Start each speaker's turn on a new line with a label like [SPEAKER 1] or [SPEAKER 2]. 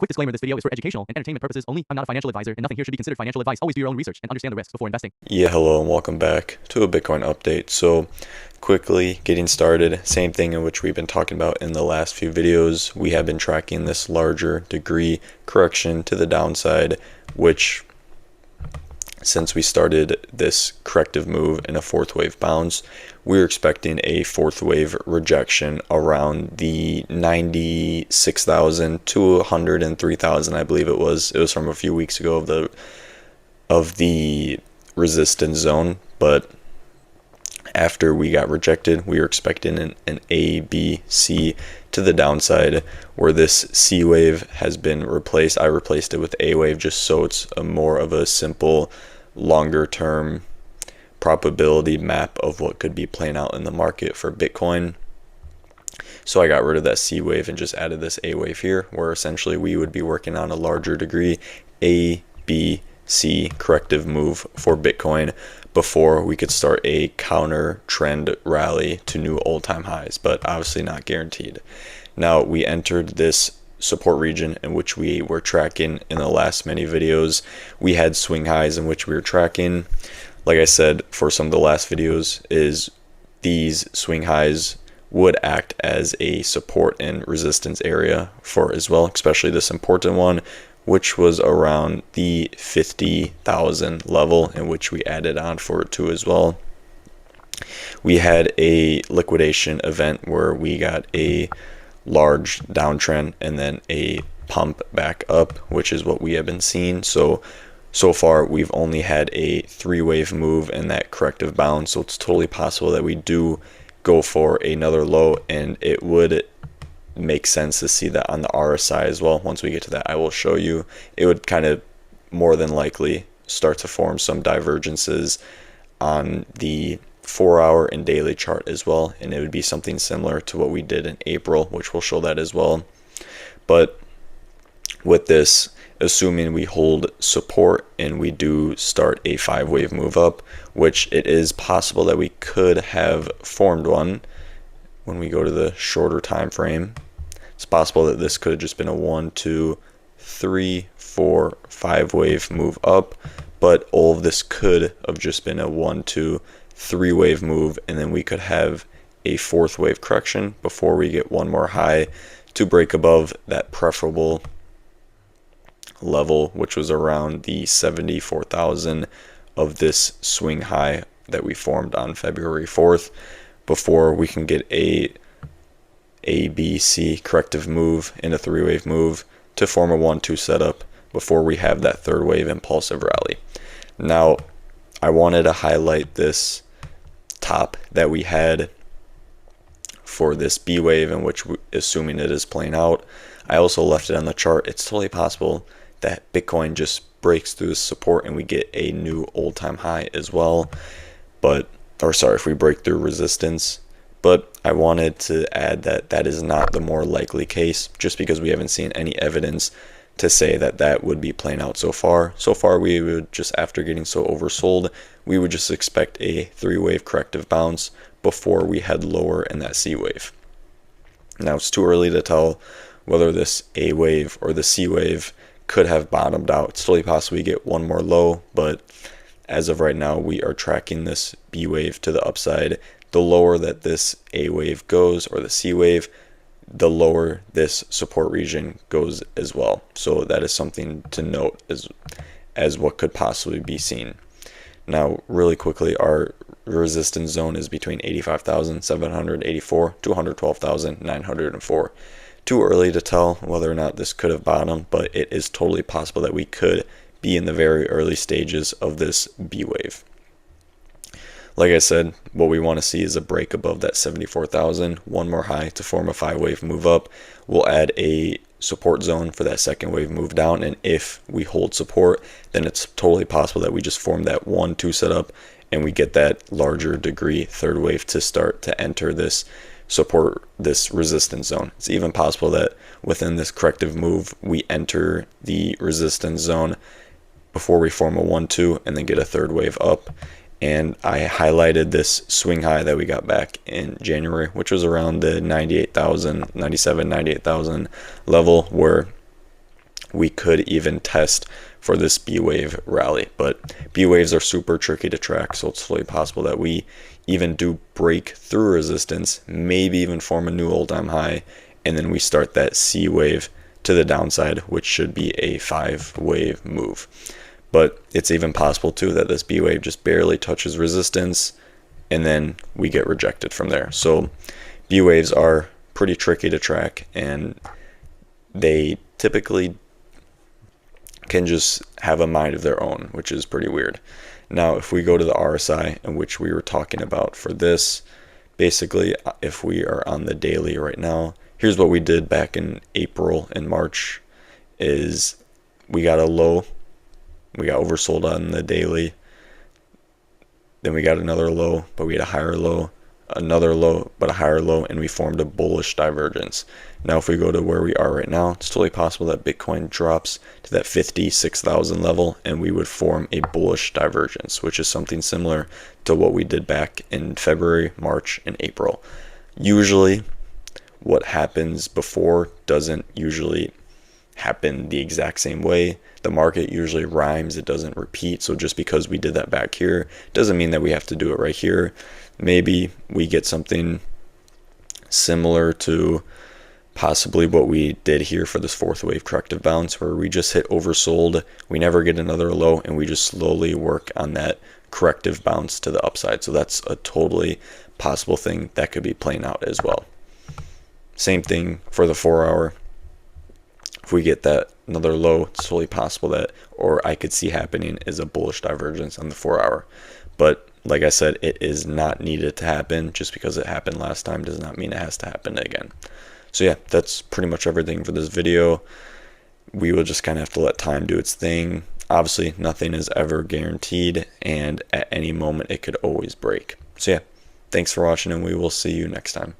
[SPEAKER 1] Quick disclaimer, this video is for educational and entertainment purposes only. I'm not a financial advisor, and nothing here should be considered financial advice. Always do your own research and understand the risks before investing.
[SPEAKER 2] Yeah, hello and welcome back to a Bitcoin update. So quickly getting started, same thing in which we've been talking about in the last few videos. We have been tracking this larger degree correction to the downside, which since we started this corrective move in a fourth wave bounce, we're expecting a fourth wave rejection around the 96,000 to 103,000, I believe it was. It was from a few weeks ago of the resistance zone, but after we got rejected, we were expecting an A, B, C to the downside, where this C wave has been replaced. I replaced it with A wave just so it's a more of a simple, longer term probability map of what could be playing out in the market for Bitcoin. So I got rid of that C wave and just added this A wave here, where essentially we would be working on a larger degree A, B, C corrective move for Bitcoin before we could start a counter trend rally to new all-time highs, but obviously not guaranteed. Now we entered this support region in which we were tracking in the last many videos. We had swing highs in which we were tracking. Like I said for some of the last videos, is these swing highs would act as a support and resistance area for as well, especially this important one, which was around the 50,000 level, in which we added on for it too as well. We had a liquidation event where we got a large downtrend and then a pump back up, which is what we have been seeing. So far we've only had a three wave move and that corrective bounce, so it's totally possible that we do go for another low, and it would make sense to see that on the RSI as well. Once we get to that, I will show you. It would kind of more than likely start to form some divergences on the 4-hour and daily chart as well, and it would be something similar to what we did in April, which will show that as well. But with this, assuming we hold support and we do start a 5-wave move up, which it is possible that we could have formed one when we go to the shorter time frame. It's possible that this could have just been a 1, 2, 3, 4, 5-wave move up, but all of this could have just been a 1, 2, 3-wave move, and then we could have a fourth wave correction before we get one more high to break above that preferable level, which was around the 74,000 of this swing high that we formed on February 4th, before we can get a B, C corrective move in a 3-wave move to form a 1-2 setup before we have that third wave impulsive rally. Now, I wanted to highlight this top that we had for this B wave, in which, assuming it is playing out, I also left it on the chart. It's totally possible that Bitcoin just breaks through the support and we get a new all-time high as well. If we break through resistance. But I wanted to add that that is not the more likely case, just because we haven't seen any evidence to say that that would be playing out so far. So far, we would just, after getting so oversold, we would just expect a 3-wave corrective bounce before we head lower in that C wave. Now, it's too early to tell whether this A wave or the C wave could have bottomed out. It's totally possible we get one more low, but as of right now, we are tracking this B wave to the upside. The lower that this A wave goes, or the C wave, the lower this support region goes as well. So that is something to note as what could possibly be seen. Now, really quickly, our resistance zone is between 85,784 to 112,904. Too early to tell whether or not this could have bottomed, but it is totally possible that we could be in the very early stages of this B wave. Like I said, what we want to see is a break above that 74,000, one more high to form a 5-wave move up. We'll add a support zone for that second wave move down, and if we hold support, then it's totally possible that we just form that 1-2 setup and we get that larger degree third wave to start to enter this support, this resistance zone. It's even possible that within this corrective move, we enter the resistance zone before we form a 1-2 and then get a third wave up. And I highlighted this swing high that we got back in January, which was around the 98,000 level, where we could even test for this B wave rally. But B waves are super tricky to track, so it's fully possible that we even do break through resistance, maybe even form a new all-time high, and then we start that C wave to the downside, which should be a 5-wave move. But it's even possible too that this B wave just barely touches resistance and then we get rejected from there. So B waves are pretty tricky to track, and they typically can just have a mind of their own, which is pretty weird. Now, if we go to the RSI, in which we were talking about for this, basically, if we are on the daily right now, here's what we did back in April and March, is we got a low, we got oversold on the daily, then we got another low, but we had a higher low, another low, but a higher low, and we formed a bullish divergence. Now, if we go to where we are right now, it's totally possible that Bitcoin drops to that 56,000 level, and we would form a bullish divergence, which is something similar to what we did back in February, March, and April. Usually, what happens before doesn't usually happen the exact same way. The market usually rhymes, it doesn't repeat. So just because we did that back here doesn't mean that we have to do it right here. Maybe we get something similar to possibly what we did here for this 4th wave corrective bounce, where we just hit oversold, we never get another low, and we just slowly work on that corrective bounce to the upside. So that's a totally possible thing that could be playing out as well. Same thing for the 4-hour. If we get that another low, it's totally possible that, or I could see happening, is a bullish divergence on the 4-hour. But like I said, it is not needed to happen. Just because it happened last time does not mean it has to happen again. So yeah, that's pretty much everything for this video. We will just kind of have to let time do its thing. Obviously, nothing is ever guaranteed, and at any moment it could always break. So yeah, thanks for watching, and we will see you next time.